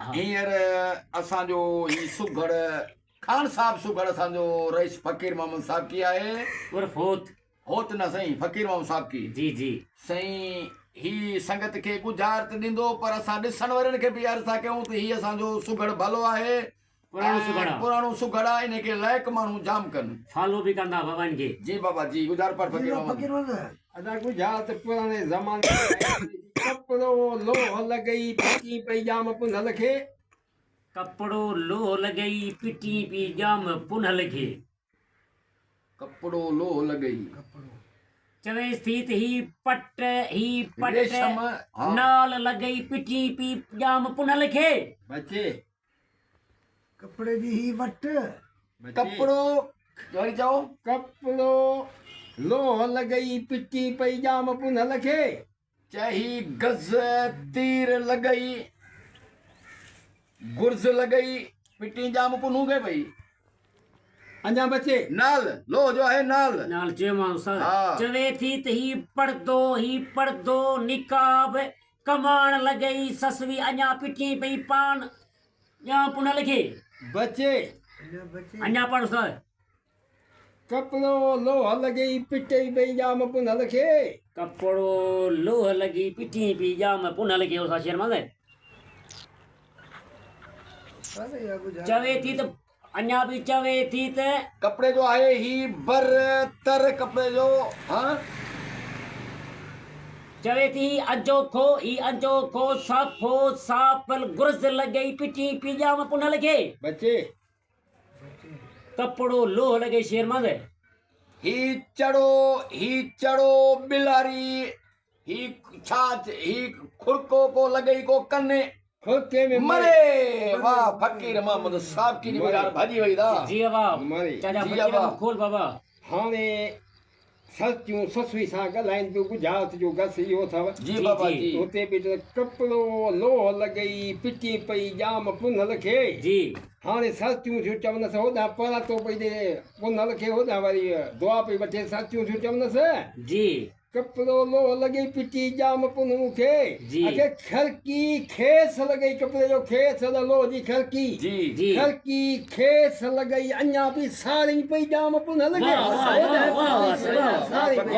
हींअर असांजो ही सुघड़ खान साहब सुघड़ असांजो रईस फकीर मोहम्मद साहब की आहे उर्फ होत न साईं फकीर मोहम्मद साहब की जी जी साईं ही संगत खे गुजारत ॾींदो पर असां ॾिसण वारनि खे बि अर्ज़ था कयूं त हीउ असांजो सुघड़ भलो आहे पुराणो सुघड़ आहे इन खे लाइक़ माण्हू जाम कनि फॉलो भी कंदा भगवान के जी बाबा जी गुजार पर फकीर मोहम्मद अदा गुजरात पुराने ज़माने कपड़ो लोह लॻई पिटी पई जाम पुनल खे कपड़ो लोह लॻई पिटी पी जाम पुनल खे कपड़ो लोह लॻई चवेस थी त ही पट रेशम, हाँ। नाल लॻई पिटी पी जाम पुनल खे बचे कपड़े जी ही वट कपड़ो वरी चओ कपड़ो लोह लॻई पिटी पई जाम पुनल खे चाही गज़ तीर लॻई गुर्ज़ लॻई पिटी जाम पुनू खे भई अञा बचे नाल लो जो आहे नाल नाल चयोमांव सर हाँ। चवे थी त ही पर्दो निकाब कमाण लॻई ससवी अञा पिटी पई पान जाम पुनल खे बचे अञा पढ़ सर कपड़ो लोह लॻई पिटी पई जाम पुनल खे कपड़ो लोह लॻी पिटी पी जाम पुनल खे उसा शेर मज़े चवे थी त अञा भी चवे थी त कपड़े जो आहे ही बर तर कपड़े जो हाँ चवे थी अजोखो साफ़ो सापल गुर्ज़ लॻई पिटी पी जाम पुनल खे बचे कपड़ो लोह लॻे शेर मज़े ही चढ़ो बिलारी ही छाछ ही खुरको को लॻई को कन्ने खुरके में मरे वाह फकीर मोहम्मद साहब की गुजार भाजी वई दा जी बाबा मरे चाचा जी फकीर बाबा। खोल बाबा हाणे सचियूं ससुई सां ॻाल्हाइनि पियूं गुजरात जो गस इहो अथव जी जी, बाबा जी। जी हुते बि त कपिड़ो लोह लॻई पिटी पई जाम पुनल खे जी हाणे सचियूं थियूं चवनसि होॾां परातो पई ॾे पुनल खे होॾां वरी दुआ पई वठे सचियूं थियूं चवनसि जी कपिड़ो लोह लॻई पिटी जाम पुनू खे जी। अॻे खरकी खेस लॻई कपिड़े जो खेस लोह जी खरकी जी जी खरकी खेस लॻई अञा बि साड़ी पई जाम पुनल खे वाह, वाह, वाह, वाह, वाह, साड़ी पई